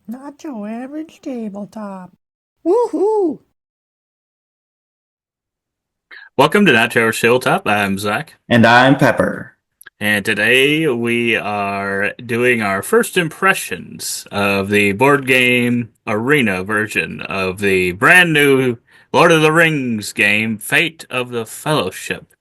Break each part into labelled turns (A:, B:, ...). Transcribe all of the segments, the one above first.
A: Not your average tabletop. Woohoo!
B: Welcome to Not Trevor Tabletop. I'm Zach,
C: And I'm Pepper.
B: and today we are doing our first impressions of the board game arena version of the brand new Lord of the Rings game, Fate of the Fellowship,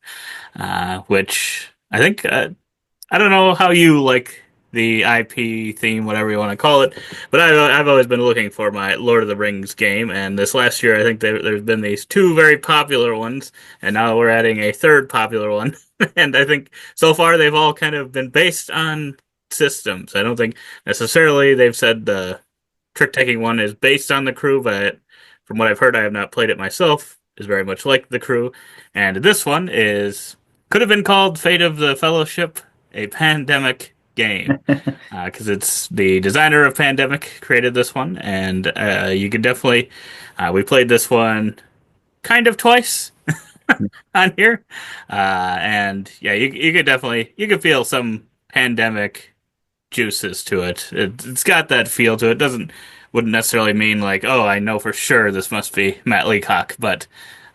B: which I don't know how you like the IP theme, whatever you want to call it, but I've always been looking for my Lord of the Rings game, and this last year I think there's been these two very popular ones, and now we're adding a third popular one, and I think so far they've all kind of been based on systems. I don't think necessarily they've said the trick-taking one is based on the crew, but from what I've heard, I have not played it myself, is very much like the crew, and this one is could have been called Fate of the Fellowship, a pandemic game, because it's the designer of Pandemic created this one, and you could definitely we played this one kind of twice on here, and yeah, you could definitely you could feel some pandemic juices to it. It's got that feel to it. Wouldn't necessarily mean like, oh, I know for sure this must be Matt Leacock, but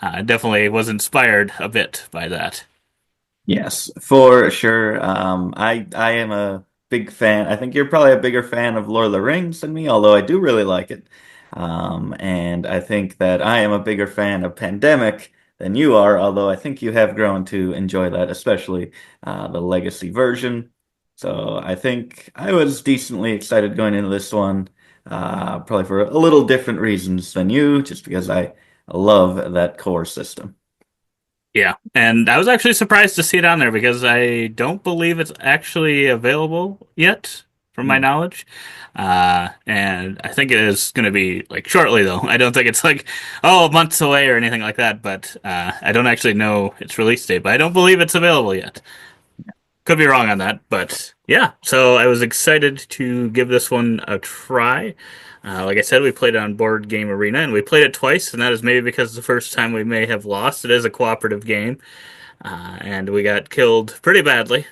B: definitely was inspired a bit by that.
C: Yes, for sure. I am a big fan. I think you're probably a bigger fan of Lord of the Rings than me, although I do really like it. And I think that I am a bigger fan of Pandemic than you are, although I think you have grown to enjoy that, especially the Legacy version. So I think I was decently excited going into this one, probably for a little different reasons than you, just because I love that core system.
B: Yeah, and I was actually surprised to see it on there because I don't believe it's actually available yet, from my knowledge. And I think it is going to be like shortly, though. I don't think it's like, oh, months away or anything like that, but I don't actually know its release date, but I don't believe it's available yet. Could be wrong on that, but yeah. So I was excited to give this one a try. Like I said, we played it on Board Game Arena, and we played it twice, and that is maybe because the first time we may have lost. It is a cooperative game, and we got killed pretty badly.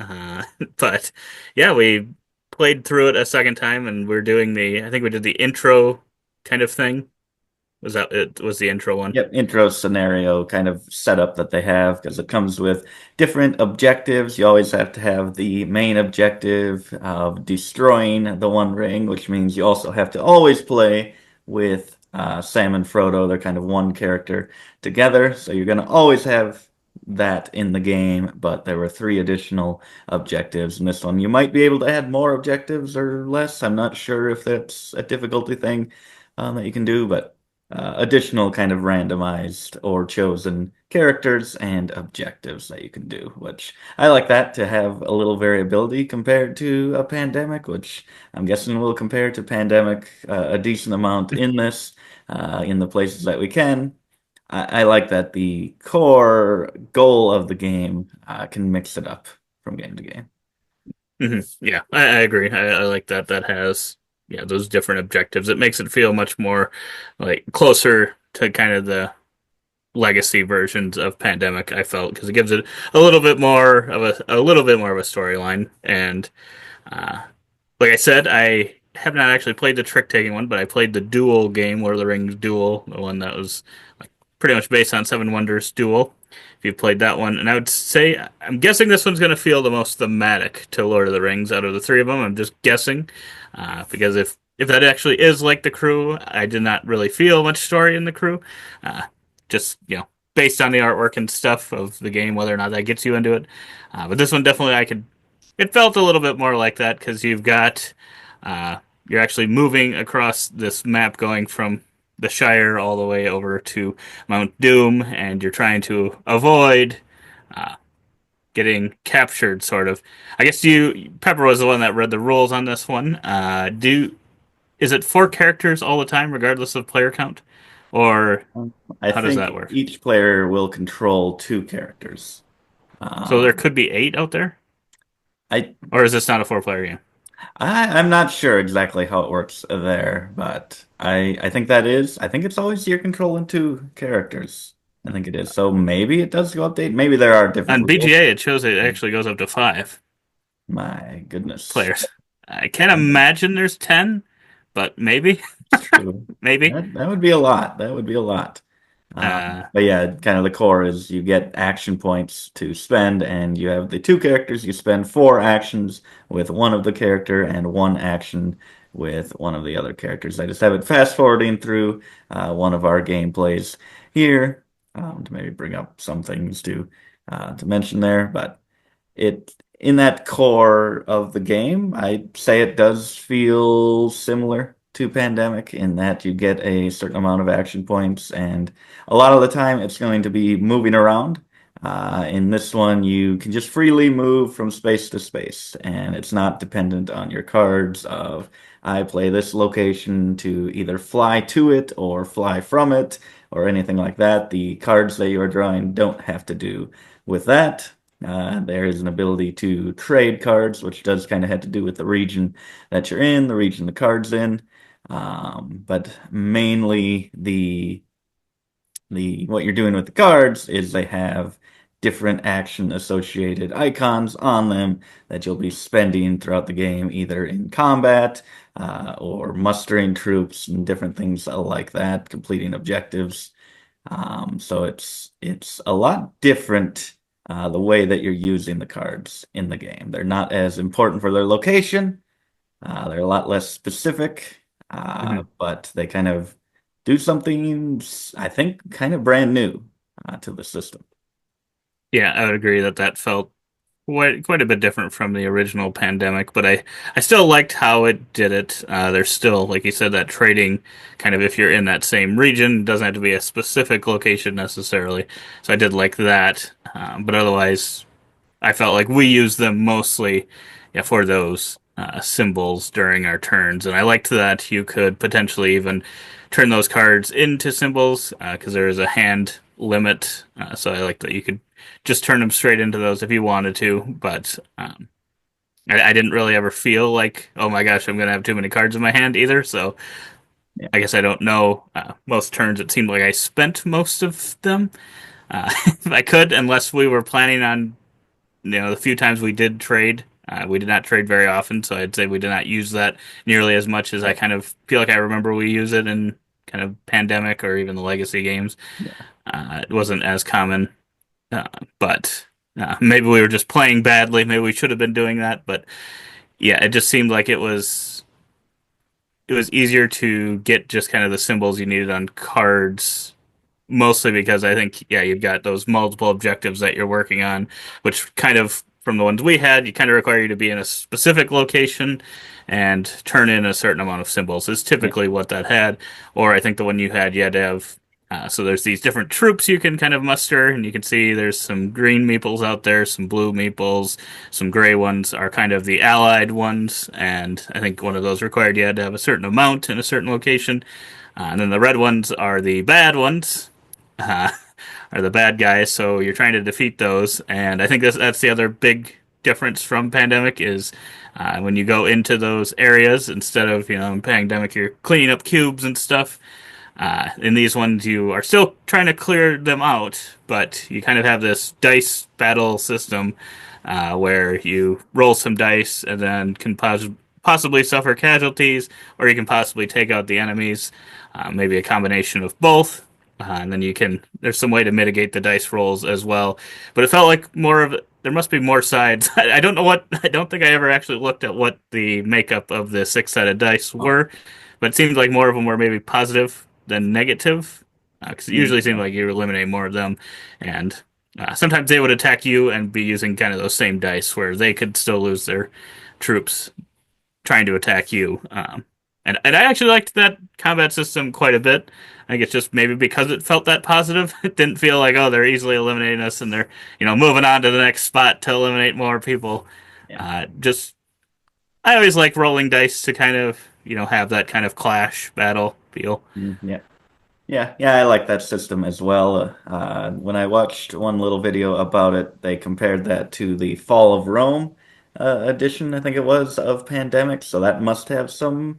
B: Uh, but yeah, we played through it a second time, and we're doing I think we did the intro kind of thing. Was that it? Was the intro one?
C: Yep, intro scenario kind of setup that they have because it comes with different objectives. You always have to have the main objective of destroying the One Ring, which means you also have to always play with Sam and Frodo. They're kind of one character together, so you're going to always have that in the game. But there were three additional objectives in this one. You might be able to add more objectives or less. I'm not sure if that's a difficulty thing that you can do, but additional kind of randomized or chosen characters and objectives that you can do, which I like that to have a little variability compared to a pandemic, which I'm guessing will compare to pandemic a decent amount in this, in the places that we can. I like that the core goal of the game can mix it up from game to game.
B: Yeah, I agree. I like that. That has yeah those different objectives. It makes it feel much more like closer to kind of the legacy versions of Pandemic. I felt because it gives it a little bit more of a little bit more of a storyline. And uh, like I said, I have not actually played the trick taking one, but I played the Duel game, Lord of the Rings Duel, the one that was like pretty much based on Seven Wonders Duel. If you've played that one, and I would say I'm guessing this one's going to feel the most thematic to Lord of the Rings out of the three of them. I'm just guessing because if that actually is like the crew, I did not really feel much story in the crew. Uh, just based on the artwork and stuff of the game, whether or not that gets you into it. But this one definitely I could it felt a little bit more like that because you've got uh, you're actually moving across this map, going from the Shire all the way over to Mount Doom, and you're trying to avoid uh, getting captured. Sort of. I guess you Pepper was the one that read the rules on this one. Do is it four characters all the time, regardless of player count, or
C: I
B: how does
C: think
B: that work?
C: each player will control two characters.
B: So there
C: Um,
B: could be eight out there,
C: I
B: or is this not a four-player game?
C: I'm not sure exactly how it works there, but I think that is. I think it's always you're controlling two characters. I think it is. So maybe it does go update. Maybe there are different
B: On
C: rules.
B: BGA, it shows it actually goes up to five
C: My goodness.
B: players. I can't imagine there's 10, but maybe,
C: It's true.
B: maybe.
C: That would be a lot. That would be a lot.
B: Uh,
C: But yeah, kind of the core is you get action points to spend, and you have the two characters. You spend four actions with one of the character and one action with one of the other characters. I just have it fast forwarding through one of our gameplays here to maybe bring up some things to mention there. But it in that core of the game, I'd say it does feel similar to Pandemic in that you get a certain amount of action points, and a lot of the time it's going to be moving around. In this one, you can just freely move from space to space, and it's not dependent on your cards of I play this location to either fly to it or fly from it or anything like that. The cards that you are drawing don't have to do with that. There is an ability to trade cards, which does kind of have to do with the region that you're in, the region the card's in. But mainly the what you're doing with the cards is they have different action associated icons on them that you'll be spending throughout the game, either in combat or mustering troops and different things like that, completing objectives. So it's a lot different the way that you're using the cards in the game. They're not as important for their location. They're a lot less specific,
B: mhm.
C: but they kind of do something, I think, kind of brand new to the system.
B: Yeah, I would agree that that felt quite a bit different from the original Pandemic, but I still liked how it did it. There's still, like you said, that trading kind of if you're in that same region, doesn't have to be a specific location necessarily. So I did like that, but otherwise, I felt like we used them mostly, yeah, for those symbols during our turns, and I liked that you could potentially even turn those cards into symbols because there is a hand limit. So I like that you could just turn them straight into those if you wanted to, but I didn't really ever feel like, oh my gosh, I'm gonna have too many cards in my hand either. So
C: Yeah,
B: I guess I don't know. Most turns, it seemed like I spent most of them. If I could, unless we were planning on the few times we did trade, we did not trade very often, so I'd say we did not use that nearly as much as I
C: right.
B: kind of feel like I remember we use it in kind of Pandemic or even the Legacy games.
C: Yeah.
B: It wasn't as common, uh, but maybe we were just playing badly. Maybe we should have been doing that, but yeah, it just seemed like it was easier to get just kind of the symbols you needed on cards mostly because I think, yeah, you've got those multiple objectives that you're working on, which kind of, from the ones we had, you kind of require you to be in a specific location and turn in a certain amount of symbols, is
C: Yeah.
B: typically what that had. Or I think the one you had to have. So there's these different troops you can kind of muster, and you can see there's some green meeples out there, some blue meeples, some gray ones are kind of the allied ones, and I think one of those required you had to have a certain amount in a certain location. And then the red ones are the bad ones, uh, are the bad guys. So you're trying to defeat those, and I think that's the other big difference from Pandemic is when you go into those areas instead of in Pandemic you're cleaning up cubes and stuff. In these ones, you are still trying to clear them out, but you kind of have this dice battle system where you roll some dice and then can possibly suffer casualties, or you can possibly take out the enemies. Maybe a combination of both. And then there's some way to mitigate the dice rolls as well. But it felt like there must be more sides. I don't know I don't think I ever actually looked at what the makeup of the six-sided dice
C: Oh,
B: were, but it seemed like more of them were maybe positive than negative. Because it usually seemed
C: yeah.
B: like you eliminate more of them. And sometimes they would attack you and be using kind of those same dice where they could still lose their troops trying to attack you. And I actually liked that combat system quite a bit. I think it's just maybe because it felt that positive. It didn't feel like, oh, they're easily eliminating us and they're, moving on to the next spot to eliminate more people.
C: Yeah.
B: Just, I always like rolling dice to kind of, have that kind of clash battle feel.
C: Yeah. Yeah, I like that system as well. When I watched one little video about it, they compared that to the Fall of Rome edition, I think it was, of Pandemic. So that must have some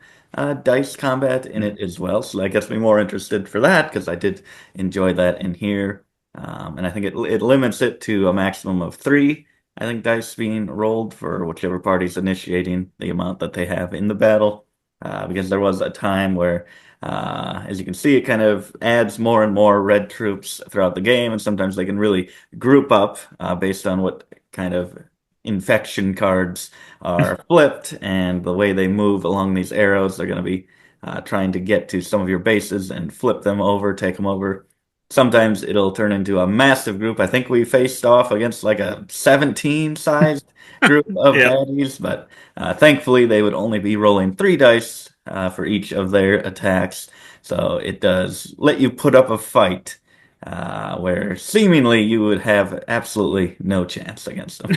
C: dice combat in it as well. So that gets me more interested for that because I did enjoy that in here. And I think it limits it to a maximum of three, I think, dice being rolled for whichever party's initiating the amount that they have in the battle. because there was a time where, as you can see, it kind of adds more and more red troops throughout the game, and sometimes they can really group up based on what kind of infection cards are flipped and the way they move along these arrows. They're going to be trying to get to some of your bases and flip them over, take them over. Sometimes it'll turn into a massive group. I think we faced off against like a 17 sized group of
B: Yep.
C: baddies, but thankfully they would only be rolling 3 dice for each of their attacks. So it does let you put up a fight where seemingly you would have absolutely no chance against them.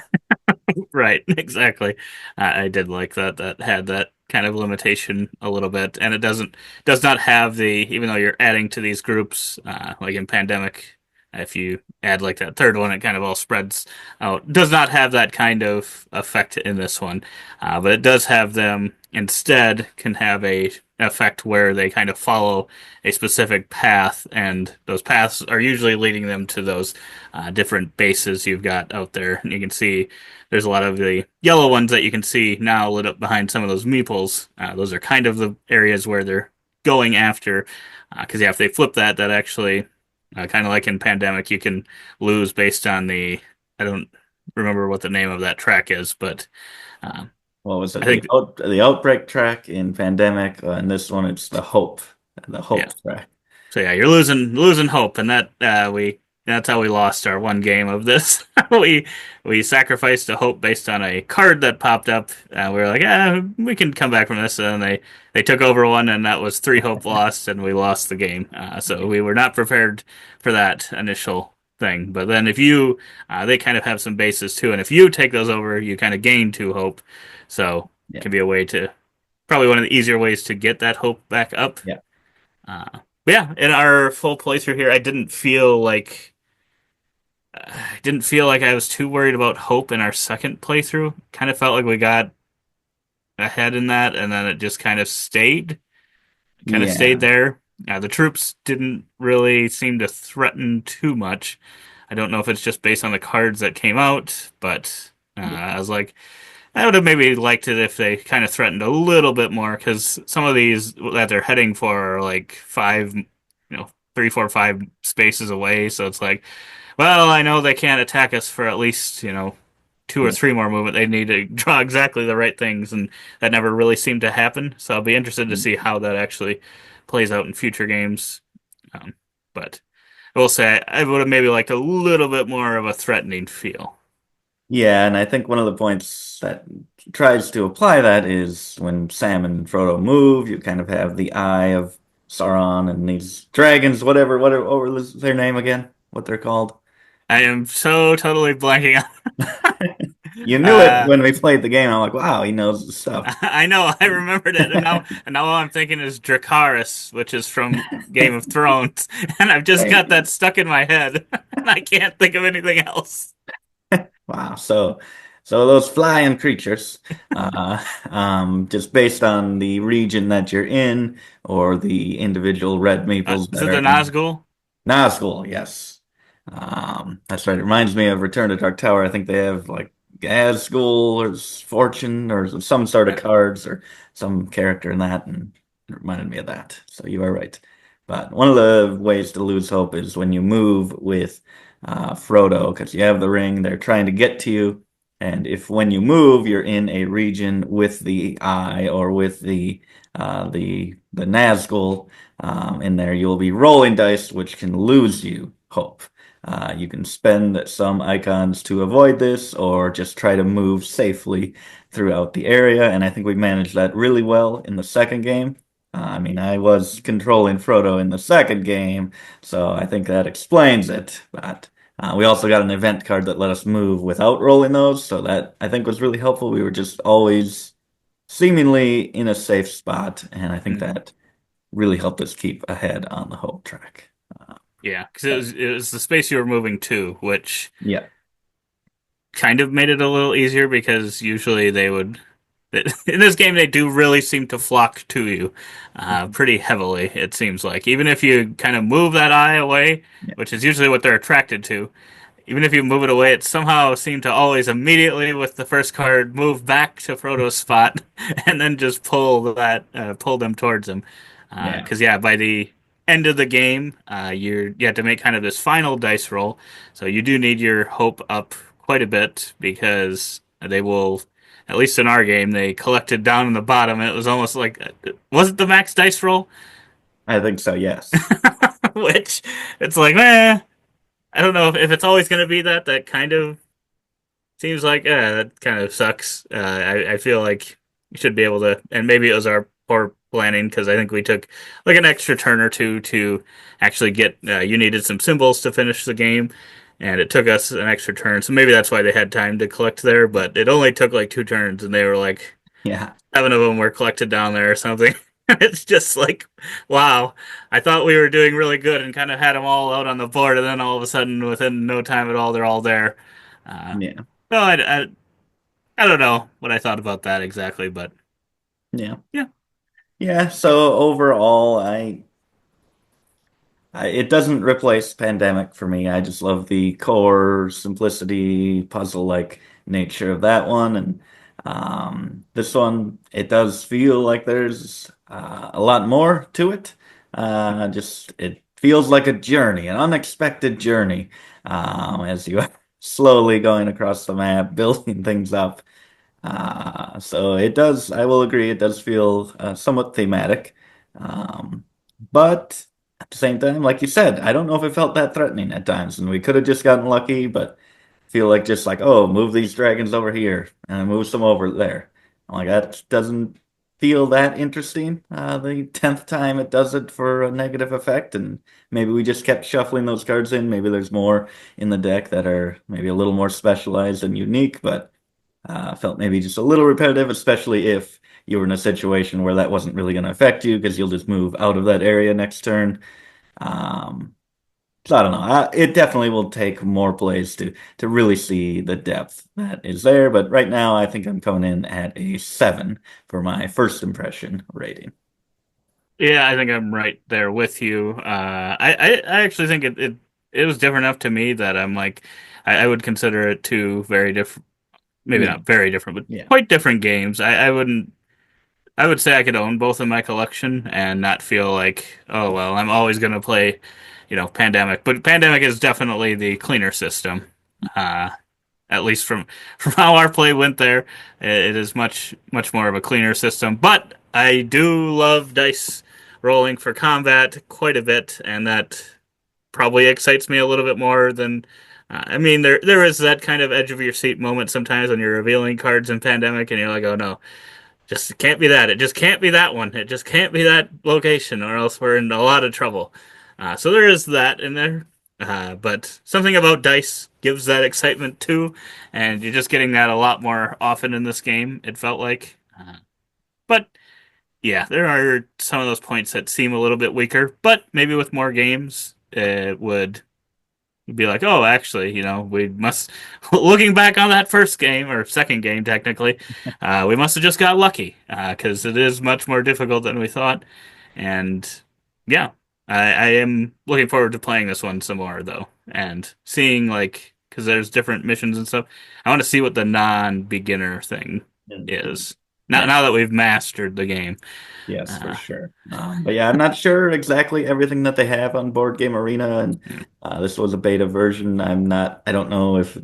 B: Right, exactly. I did like that. That had that kind of limitation a little bit, and it does not have the even though you're adding to these groups, like in Pandemic, if you add like that third one, it kind of all spreads out. Does not have that kind of effect in this one, but it does have them instead can have a effect where they kind of follow a specific path, and those paths are usually leading them to those different bases you've got out there. And you can see there's a lot of the yellow ones that you can see now lit up behind some of those meeples. Those are kind of the areas where they're going after. Because yeah, if they flip that, that actually, kind of like in Pandemic, you can lose based on the. I don't remember what the name of that track is, but uh,
C: What was
B: I
C: it?
B: think
C: The outbreak track in Pandemic, and this one it's the
B: yeah.
C: hope track.
B: So yeah, you're losing hope, and that's how we lost our one game of this. We sacrificed a hope based on a card that popped up. We were like, we can come back from this, and then they took over one, and that was three hope lost, and we lost the game. So we were not prepared for that initial thing. But then if you, they kind of have some bases too, and if you take those over, you kind of gain two hope. So it
C: Yeah,
B: can be a way to probably one of the easier ways to get that hope back up.
C: yeah,
B: But yeah, in our full playthrough here, I didn't feel like I was too worried about hope in our second playthrough. Kind of felt like we got ahead in that, and then it just kind of stayed
C: yeah,
B: there. The troops didn't really seem to threaten too much. I don't know if it's just based on the cards that came out, but I was like, I would have maybe liked it if they kind of threatened a little bit more because some of these that they're heading for are like five, 3, 4, 5 spaces away. So it's like, well, I know they can't attack us for at least, two or
C: yeah,
B: three more movement. They need to draw exactly the right things, and that never really seemed to happen. So I'll be interested to see how that actually plays out in future games. Um, but I will say I would have maybe liked a little bit more of a threatening feel.
C: yeah. And I think one of the points that tries to apply that is when Sam and Frodo move, you kind of have the eye of Sauron and these dragons, whatever, what was their name again? What they're called?
B: I am so totally blanking
C: You
B: on.
C: knew it when we played the game. I'm like, wow, he knows the stuff.
B: I know, I remembered it, and now all I'm thinking is Dracarys, which is from Game of Thrones, and I've just
C: Thank
B: got
C: you.
B: that stuck in my head, and I can't think of anything else.
C: Wow. So those flying creatures, just based on the region that you're in or the individual red meeples
B: Is
C: that
B: it
C: are
B: the
C: in
B: Nazgul?
C: Nazgul, yes. That's right. It reminds me of Return to Dark Tower. I think they have like Gazgul or Fortune or some sort of
B: Yeah.
C: cards or some character in that, and it reminded me of that. So you are right. But one of the ways to lose hope is when you move with Frodo, because you have the ring, they're trying to get to you. And if when you move, you're in a region with the eye or with the Nazgul in there, you'll be rolling dice, which can lose you hope. You can spend some icons to avoid this or just try to move safely throughout the area. And I think we managed that really well in the second game. I mean, I was controlling Frodo in the second game, so I think that explains it. But we also got an event card that let us move without rolling those, so that I think was really helpful. We were just always seemingly in a safe spot, and I think
B: Mm,
C: that really helped us keep ahead on the hope track. Uh,
B: yeah, because it was the space you were moving to, which
C: yeah,
B: kind of made it a little easier because usually they would. In this game, they do really seem to flock to you pretty heavily, it seems like. Even if you kind of move that eye away,
C: yeah,
B: which is usually what they're attracted to, even if you move it away, it somehow seemed to always immediately with the first card move back to Frodo's spot and then just pull them towards him.
C: Yeah.
B: Because yeah, by the end of the game, you have to make kind of this final dice roll. So you do need your hope up quite a bit because they will. At least in our game, they collected down in the bottom. It was almost like was it the max dice roll?
C: I think so, yes.
B: Which it's like, eh, I don't know if it's always going to be that. That kind of seems like, that kind of sucks. I feel like you should be able to, and maybe it was our poor planning because I think we took like an extra turn or two to actually get. You needed some symbols to finish the game, and it took us an extra turn. So maybe that's why they had time to collect there. But it only took like two turns, and they were like
C: Yeah.
B: seven of them were collected down there or something. It's just like, wow. I thought we were doing really good and kind of had them all out on the board, and then all of a sudden, within no time at all, they're all there. Uh,
C: Yeah.
B: well, I don't know what I thought about that exactly, but
C: Yeah.
B: yeah,
C: Yeah. So overall, it doesn't replace Pandemic for me. I just love the core simplicity, puzzle-like nature of that one, and this one it does feel like there's a lot more to it. Just it feels like a journey, an unexpected journey, as you are slowly going across the map, building things up. So it does, I will agree, it does feel somewhat thematic. Um, but at the same time, like you said, I don't know if it felt that threatening at times, and we could have just gotten lucky, but feel like just like, oh, move these dragons over here and move some over there. I'm like, that doesn't feel that interesting. The 10th time it does it for a negative effect, and maybe we just kept shuffling those cards in. Maybe there's more in the deck that are maybe a little more specialized and unique, but felt maybe just a little repetitive, especially if you were in a situation where that wasn't really going to affect you because you'll just move out of that area next turn. Um, so I don't know. It definitely will take more plays to really see the depth that is there. But right now, I think I'm coming in at a 7 for my first impression rating.
B: yeah, I think I'm right there with you. I actually think it was different enough to me that I'm like, I would consider it two very different, maybe
C: Yeah,
B: not very different, but
C: yeah,
B: quite different games. I wouldn't. I would say I could own both in my collection and not feel like, oh well, I'm always going to play, Pandemic. But Pandemic is definitely the cleaner system. Uh, at least from how our play went there, it is much more of a cleaner system. But I do love dice rolling for combat quite a bit, and that probably excites me a little bit more than. I mean, there is that kind of edge of your seat moment sometimes when you're revealing cards in Pandemic, and you're like, oh no, just it can't be that. It just can't be that one. It just can't be that location, or else we're in a lot of trouble. So there is that in there. But something about dice gives that excitement too, and you're just getting that a lot more often in this game. It felt like, but yeah, there are some of those points that seem a little bit weaker. But maybe with more games, it would be like, oh, actually, we must, looking back on that first game or second game, technically, we must have just got lucky because it is much more difficult than we thought. And yeah, I am looking forward to playing this one some more, though, and seeing, like, because there's different missions and stuff. I want to see what the non-beginner thing
C: Mhm.
B: is.
C: Yeah.
B: Now that we've mastered the game.
C: Yes, for
B: Uh,
C: sure. But yeah, I'm not sure exactly everything that they have on Board Game Arena, and this was a beta version. I don't know if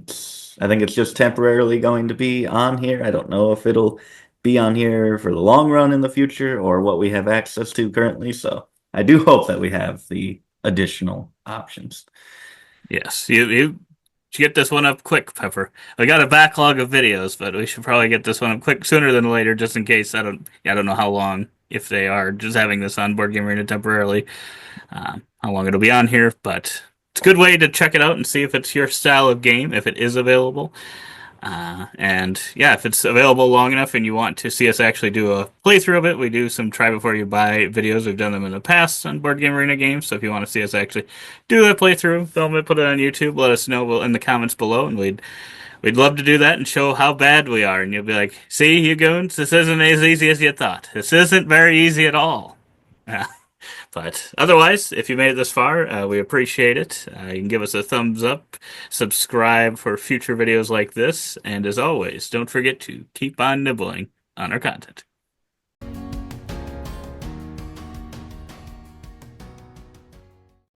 C: I think it's just temporarily going to be on here. I don't know if it'll be on here for the long run in the future or what we have access to currently. So I do hope that we have the additional options.
B: Yes, you should get this one up quick, Pepper. We got a backlog of videos, but we should probably get this one up quick sooner than later, just in case. I don't know how long, if they are just having this on Board Game Arena temporarily, how long it'll be on here. But it's a good way to check it out and see if it's your style of game, if it is available. And yeah, if it's available long enough and you want to see us actually do a playthrough of it, we do some try before you buy videos. We've done them in the past on Board Game Arena games. So if you want to see us actually do that playthrough, film it, put it on YouTube, let us know in the comments below, and we'd love to do that and show how bad we are. And you'll be like, "See, you goons, this isn't as easy as you thought. This isn't very easy at all." Yeah. But otherwise, if you made it this far, we appreciate it. You can give us a thumbs up, subscribe for future videos like this, and as always, don't forget to keep on nibbling on our content.